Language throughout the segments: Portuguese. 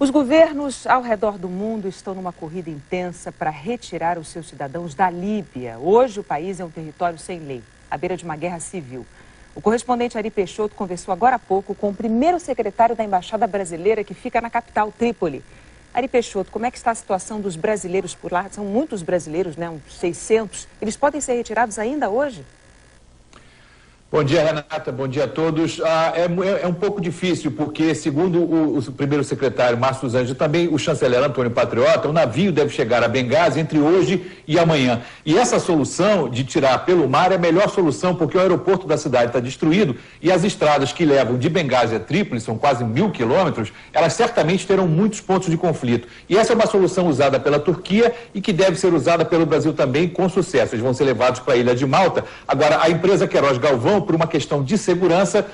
Os governos ao redor do mundo estão numa corrida intensa para retirar os seus cidadãos da Líbia. Hoje o país é um território sem lei, à beira de uma guerra civil. O correspondente Ari Peixoto conversou agora há pouco com o primeiro secretário da Embaixada Brasileira, que fica na capital, Trípoli. Ari Peixoto, como é que está a situação dos brasileiros por lá? São muitos brasileiros, né? Uns 600. Eles podem ser retirados ainda hoje? Bom dia, Renata. Bom dia a todos. É um pouco difícil, porque, segundo o primeiro secretário, Márcio dos Anjos, e também o chanceler Antônio Patriota, o navio deve chegar a Benghazi entre hoje e amanhã. E essa solução de tirar pelo mar é a melhor solução, porque o aeroporto da cidade está destruído e as estradas que levam de Benghazi a Trípoli, são quase 1000 quilômetros, elas certamente terão muitos pontos de conflito. E essa é uma solução usada pela Turquia e que deve ser usada pelo Brasil também com sucesso. Eles vão ser levados para a Ilha de Malta. Agora, a empresa Queiroz Galvão, por uma questão de segurança,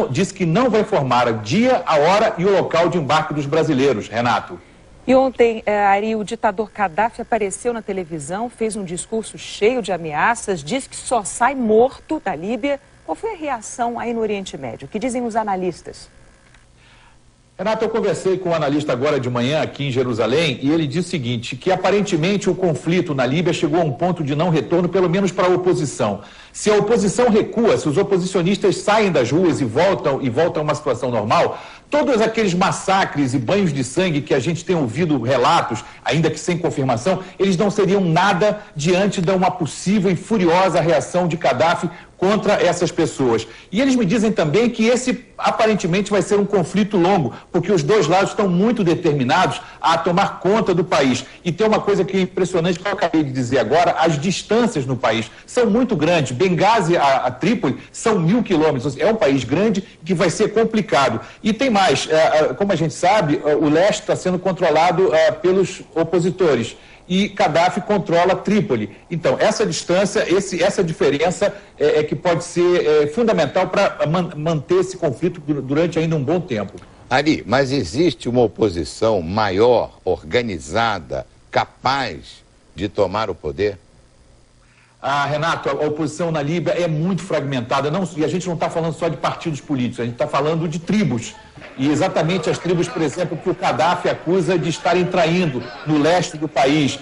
disse que não vai informar o dia, a hora e o local de embarque dos brasileiros. Renato. E ontem, Ari, o ditador Gaddafi apareceu na televisão, fez um discurso cheio de ameaças, disse que só sai morto da Líbia. Qual foi a reação aí no Oriente Médio? O que dizem os analistas? Renato, eu conversei com um analista agora de manhã aqui em Jerusalém e ele disse o seguinte, que aparentemente o conflito na Líbia chegou a um ponto de não retorno, pelo menos para a oposição. Se a oposição recua, se os oposicionistas saem das ruas e voltam a uma situação normal, todos aqueles massacres e banhos de sangue que a gente tem ouvido relatos, ainda que sem confirmação, eles não seriam nada diante de uma possível e furiosa reação de Gaddafi contra essas pessoas. E eles me dizem também que esse aparentemente vai ser um conflito longo, porque os dois lados estão muito determinados a tomar conta do país. E tem uma coisa que é impressionante que eu acabei de dizer agora, as distâncias no país são muito grandes. Benghazi a Trípoli são 1000 quilômetros. É um país grande que vai ser complicado. E tem mais, como a gente sabe, o leste está sendo controlado pelos opositores. E Gaddafi controla Trípoli. Então, essa distância, essa diferença é que pode ser fundamental para manter esse conflito durante ainda um bom tempo. Ari, mas existe uma oposição maior, organizada, capaz de tomar o poder? Renato, a oposição na Líbia é muito fragmentada, e a gente não está falando só de partidos políticos, a gente está falando de tribos. E exatamente as tribos, por exemplo, que o Gaddafi acusa de estarem traindo no leste do país.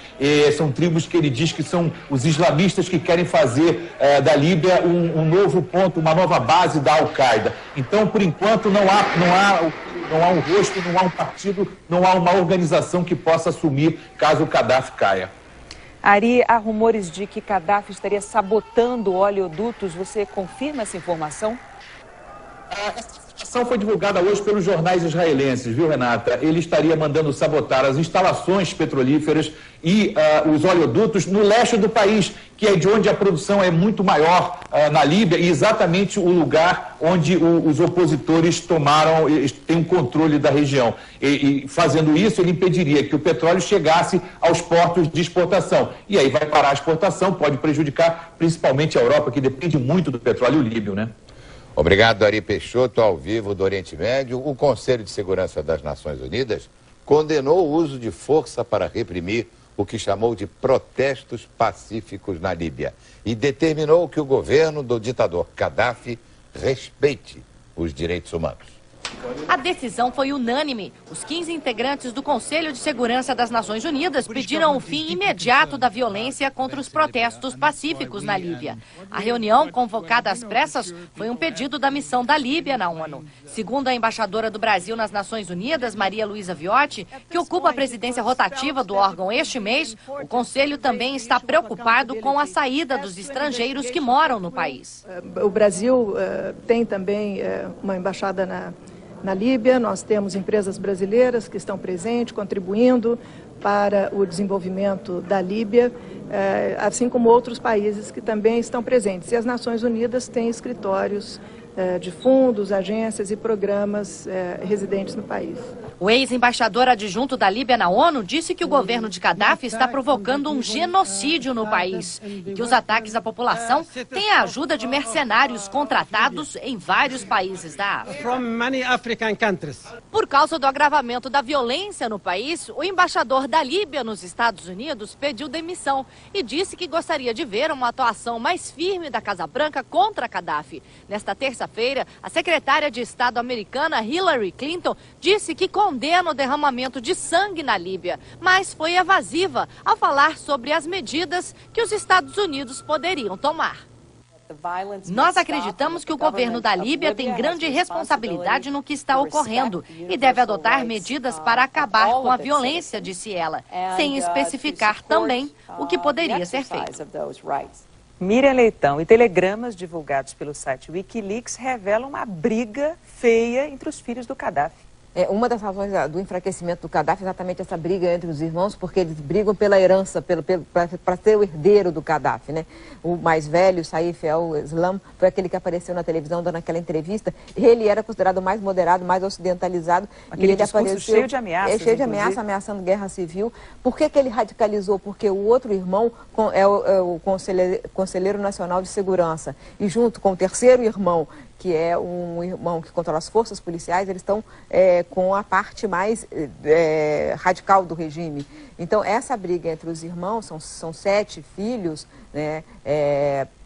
São tribos que ele diz que são os islamistas que querem fazer da Líbia um novo ponto, uma nova base da Al-Qaeda. Então, por enquanto, não há um rosto, não há um partido, não há uma organização que possa assumir caso o Gaddafi caia. Ari, há rumores de que Gaddafi estaria sabotando oleodutos. Você confirma essa informação? Essa informação foi divulgada hoje pelos jornais israelenses, viu, Renata? Ele estaria mandando sabotar as instalações petrolíferas e os oleodutos no leste do país, que é de onde a produção é muito maior na Líbia e exatamente o lugar onde os opositores têm um controle da região. E fazendo isso, ele impediria que o petróleo chegasse aos portos de exportação. E aí vai parar a exportação, pode prejudicar principalmente a Europa, que depende muito do petróleo líbio, né? Obrigado, Ari Peixoto, ao vivo do Oriente Médio. O Conselho de Segurança das Nações Unidas condenou o uso de força para reprimir o que chamou de protestos pacíficos na Líbia e determinou que o governo do ditador Gaddafi respeite os direitos humanos. A decisão foi unânime. Os 15 integrantes do Conselho de Segurança das Nações Unidas pediram o fim imediato da violência contra os protestos pacíficos na Líbia. A reunião, convocada às pressas, foi um pedido da missão da Líbia na ONU. Segundo a embaixadora do Brasil nas Nações Unidas, Maria Luísa Viotti, que ocupa a presidência rotativa do órgão este mês, o Conselho também está preocupado com a saída dos estrangeiros que moram no país. O Brasil tem também uma embaixada na Líbia, nós temos empresas brasileiras que estão presentes, contribuindo para o desenvolvimento da Líbia, assim como outros países que também estão presentes. E as Nações Unidas têm escritórios de fundos, agências e programas residentes no país. O ex-embaixador adjunto da Líbia na ONU disse que o governo de Gaddafi está provocando um genocídio no país e que os ataques à população têm a ajuda de mercenários contratados em vários países da África. Por causa do agravamento da violência no país, o embaixador da Líbia nos Estados Unidos pediu demissão e disse que gostaria de ver uma atuação mais firme da Casa Branca contra Gaddafi. Nesta terça-feira, segunda-feira, a secretária de Estado americana Hillary Clinton disse que condena o derramamento de sangue na Líbia, mas foi evasiva ao falar sobre as medidas que os Estados Unidos poderiam tomar. Nós acreditamos que o governo da Líbia tem grande responsabilidade no que está ocorrendo e deve adotar medidas para acabar com a violência, disse ela, sem especificar também o que poderia ser feito. Miriam Leitão, e telegramas divulgados pelo site Wikileaks revelam uma briga feia entre os filhos do Gaddafi. Uma das razões do enfraquecimento do Gaddafi é exatamente essa briga entre os irmãos, porque eles brigam pela herança, para ser o herdeiro do Gaddafi, né? O mais velho, Saif al-Islam, foi aquele que apareceu na televisão dando aquela entrevista. Ele era considerado o mais moderado, mais ocidentalizado. Aquele e ele apareceu cheio de ameaças. Cheio de ameaças, ameaçando guerra civil. Por que ele radicalizou? Porque o outro irmão é o Conselheiro Nacional de Segurança. E junto com o terceiro irmão, que é um irmão que controla as forças policiais, eles estão com a parte mais radical do regime. Então, essa briga entre os irmãos, são 7 filhos, né?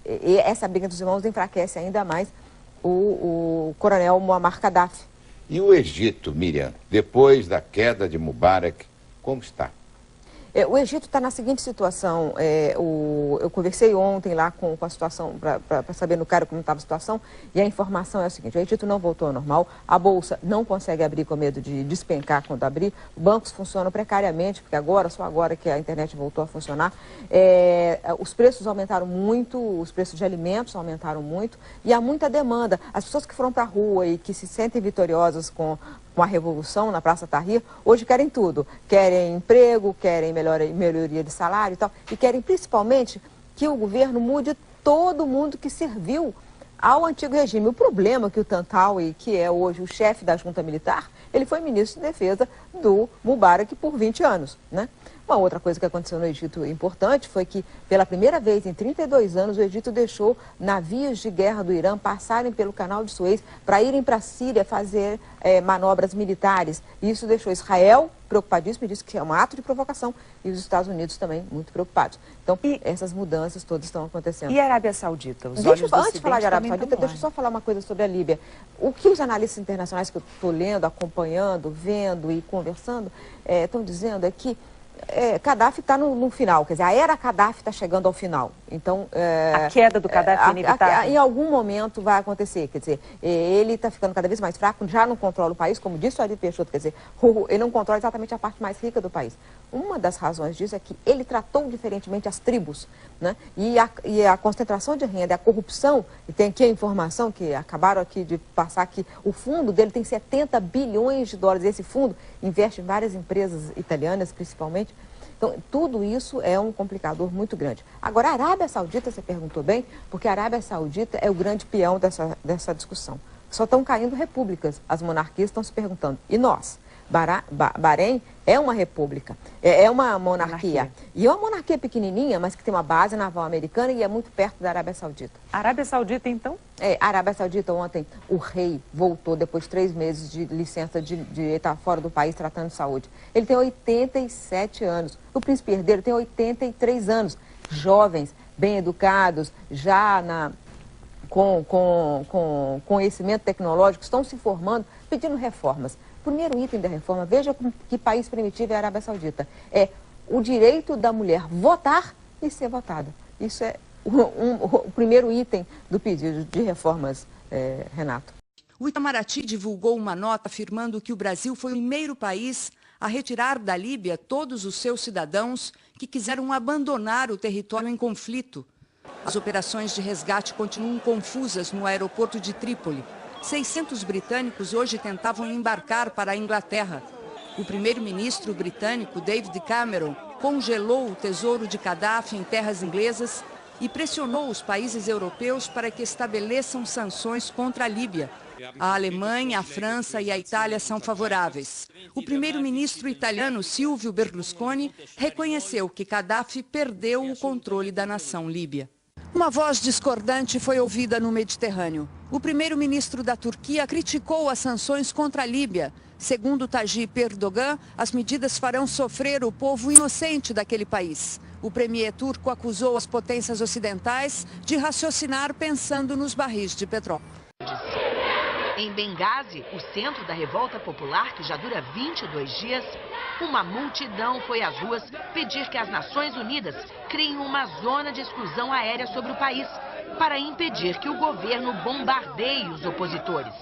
E essa briga entre os irmãos enfraquece ainda mais o coronel Muammar Gaddafi. E o Egito, Miriam, depois da queda de Mubarak, como está? O Egito está na seguinte situação, eu conversei ontem lá com a situação, para saber no Cairo como estava a situação, e a informação é a seguinte: o Egito não voltou ao normal, a Bolsa não consegue abrir com medo de despencar quando abrir, bancos funcionam precariamente, porque só agora que a internet voltou a funcionar, os preços aumentaram muito, os preços de alimentos aumentaram muito, e há muita demanda. As pessoas que foram para a rua e que se sentem vitoriosas com a revolução na Praça Tahrir, hoje querem tudo. Querem emprego, querem melhoria de salário e tal, e querem principalmente que o governo mude todo mundo que serviu ao antigo regime. O problema é que o Tantawi, que é hoje o chefe da junta militar, ele foi ministro de defesa do Mubarak por 20 anos, né? Uma outra coisa que aconteceu no Egito importante foi que, pela primeira vez em 32 anos, o Egito deixou navios de guerra do Irã passarem pelo Canal de Suez para irem para a Síria fazer manobras militares. E isso deixou Israel preocupadíssimo e disse que é um ato de provocação, e os Estados Unidos também muito preocupados. Então, essas mudanças todas estão acontecendo. E a Arábia Saudita? Antes de falar de Arábia Saudita, deixa eu só falar uma coisa sobre a Líbia. O que os analistas internacionais que eu estou lendo, acompanhando, vendo e conversando, estão dizendo é que Gaddafi está no final, quer dizer, a era Gaddafi está chegando ao final. Então, a queda do Gaddafi é inevitável? Em algum momento vai acontecer, quer dizer, ele está ficando cada vez mais fraco, já não controla o país, como disse o Ari Peixoto, quer dizer, ele não controla exatamente a parte mais rica do país. Uma das razões disso é que ele tratou diferentemente as tribos, né? E a concentração de renda, a corrupção, e tem aqui a informação que acabaram aqui de passar que o fundo dele tem 70 bilhões de dólares, esse fundo investe em várias empresas italianas, principalmente. Então, tudo isso é um complicador muito grande. Agora, a Arábia Saudita, você perguntou bem, porque a Arábia Saudita é o grande peão dessa discussão. Só estão caindo repúblicas, as monarquias estão se perguntando, e nós? Bahrein é uma república, é uma monarquia. E é uma monarquia pequenininha, mas que tem uma base naval americana e é muito perto da Arábia Saudita. A Arábia Saudita, então? A Arábia Saudita, ontem, o rei voltou depois de 3 meses de licença de estar fora do país tratando de saúde. Ele tem 87 anos. O príncipe herdeiro tem 83 anos. Jovens, bem educados, já com conhecimento tecnológico, estão se formando, pedindo reformas. Primeiro item da reforma, veja que país primitivo é a Arábia Saudita. É o direito da mulher votar e ser votada. Isso é o primeiro item do pedido de reformas, Renato. O Itamaraty divulgou uma nota afirmando que o Brasil foi o primeiro país a retirar da Líbia todos os seus cidadãos que quiseram abandonar o território em conflito. As operações de resgate continuam confusas no aeroporto de Trípoli. 600 britânicos hoje tentavam embarcar para a Inglaterra. O primeiro-ministro britânico, David Cameron, congelou o tesouro de Gaddafi em terras inglesas e pressionou os países europeus para que estabeleçam sanções contra a Líbia. A Alemanha, a França e a Itália são favoráveis. O primeiro-ministro italiano, Silvio Berlusconi, reconheceu que Gaddafi perdeu o controle da nação líbia. Uma voz discordante foi ouvida no Mediterrâneo. O primeiro-ministro da Turquia criticou as sanções contra a Líbia. Segundo Tayyip Erdogan, as medidas farão sofrer o povo inocente daquele país. O premier turco acusou as potências ocidentais de raciocinar pensando nos barris de petróleo. Em Benghazi, o centro da revolta popular, que já dura 22 dias, uma multidão foi às ruas pedir que as Nações Unidas criem uma zona de exclusão aérea sobre o país, para impedir que o governo bombardeie os opositores.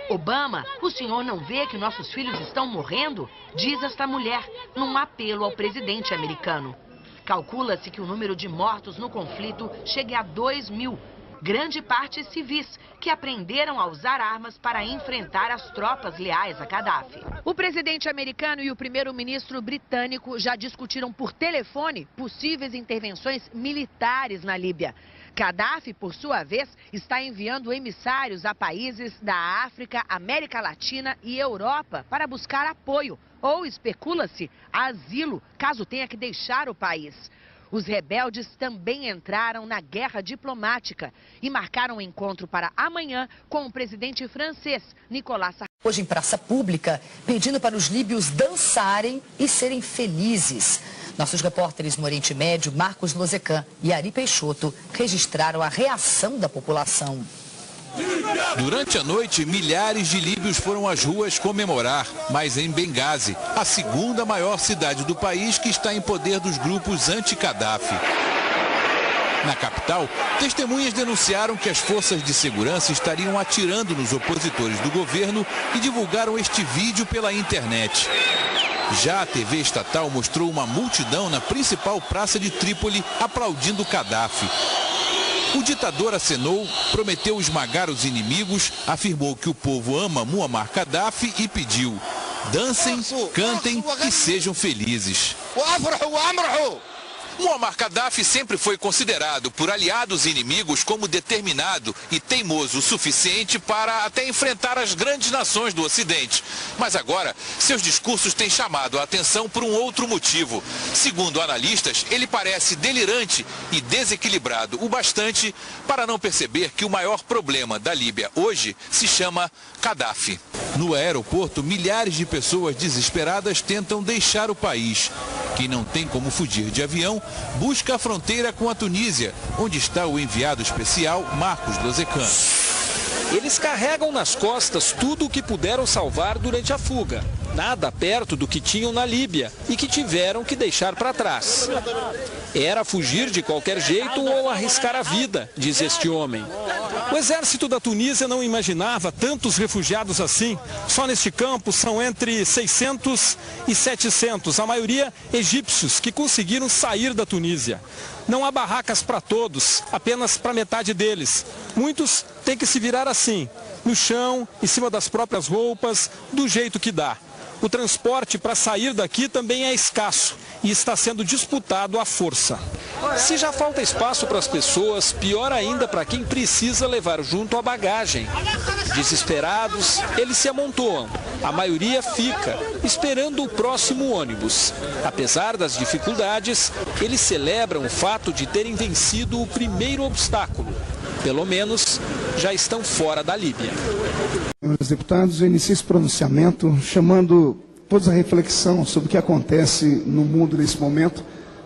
Obama, o senhor não vê que nossos filhos estão morrendo? Diz esta mulher, num apelo ao presidente americano. Calcula-se que o número de mortos no conflito chegue a 2.000. Grande parte civis, que aprenderam a usar armas para enfrentar as tropas leais a Gaddafi. O presidente americano e o primeiro-ministro britânico já discutiram por telefone possíveis intervenções militares na Líbia. Gaddafi, por sua vez, está enviando emissários a países da África, América Latina e Europa para buscar apoio, ou especula-se, asilo, caso tenha que deixar o país. Os rebeldes também entraram na guerra diplomática e marcaram um encontro para amanhã com o presidente francês, Nicolas Sarkozy. Hoje em praça pública, pedindo para os líbios dançarem e serem felizes. Nossos repórteres no Oriente Médio, Marcos Lozecan e Ari Peixoto, registraram a reação da população. Durante a noite, milhares de líbios foram às ruas comemorar, mas em Benghazi, a segunda maior cidade do país que está em poder dos grupos anti-Gaddafi. Na capital, testemunhas denunciaram que as forças de segurança estariam atirando nos opositores do governo e divulgaram este vídeo pela internet. Já a TV estatal mostrou uma multidão na principal praça de Trípoli aplaudindo Gaddafi. O ditador acenou, prometeu esmagar os inimigos, afirmou que o povo ama Muammar Gaddafi e pediu: dancem, cantem e sejam felizes. Muammar Gaddafi sempre foi considerado por aliados e inimigos como determinado e teimoso o suficiente para até enfrentar as grandes nações do Ocidente. Mas agora, seus discursos têm chamado a atenção por um outro motivo. Segundo analistas, ele parece delirante e desequilibrado o bastante para não perceber que o maior problema da Líbia hoje se chama Gaddafi. No aeroporto, milhares de pessoas desesperadas tentam deixar o país. Quem não tem como fugir de avião, busca a fronteira com a Tunísia, onde está o enviado especial Marcos Lozecan. Eles carregam nas costas tudo o que puderam salvar durante a fuga. Nada perto do que tinham na Líbia e que tiveram que deixar para trás. Era fugir de qualquer jeito ou arriscar a vida, diz este homem. O exército da Tunísia não imaginava tantos refugiados assim. Só neste campo são entre 600 e 700, a maioria egípcios que conseguiram sair da Tunísia. Não há barracas para todos, apenas para metade deles. Muitos têm que se virar assim, no chão, em cima das próprias roupas, do jeito que dá. O transporte para sair daqui também é escasso e está sendo disputado à força. Se já falta espaço para as pessoas, pior ainda para quem precisa levar junto a bagagem. Desesperados, eles se amontoam. A maioria fica, esperando o próximo ônibus. Apesar das dificuldades, eles celebram o fato de terem vencido o primeiro obstáculo. Pelo menos, já estão fora da Líbia. Senhores deputados, eu iniciei esse pronunciamento chamando todos a reflexão sobre o que acontece no mundo nesse momento,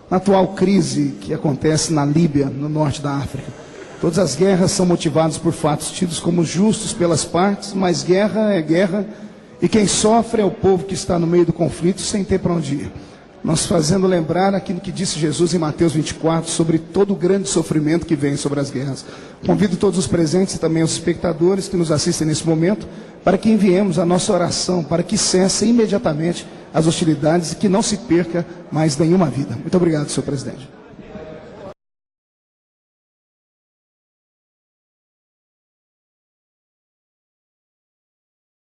na atual crise que acontece na Líbia, no norte da África. Todas as guerras são motivadas por fatos tidos como justos pelas partes, mas guerra é guerra e quem sofre é o povo que está no meio do conflito sem ter para onde ir. Nós fazendo lembrar aquilo que disse Jesus em Mateus 24 sobre todo o grande sofrimento que vem sobre as guerras. Convido todos os presentes e também os espectadores que nos assistem nesse momento para que enviemos a nossa oração para que cessem imediatamente as hostilidades e que não se perca mais nenhuma vida. Muito obrigado, senhor presidente.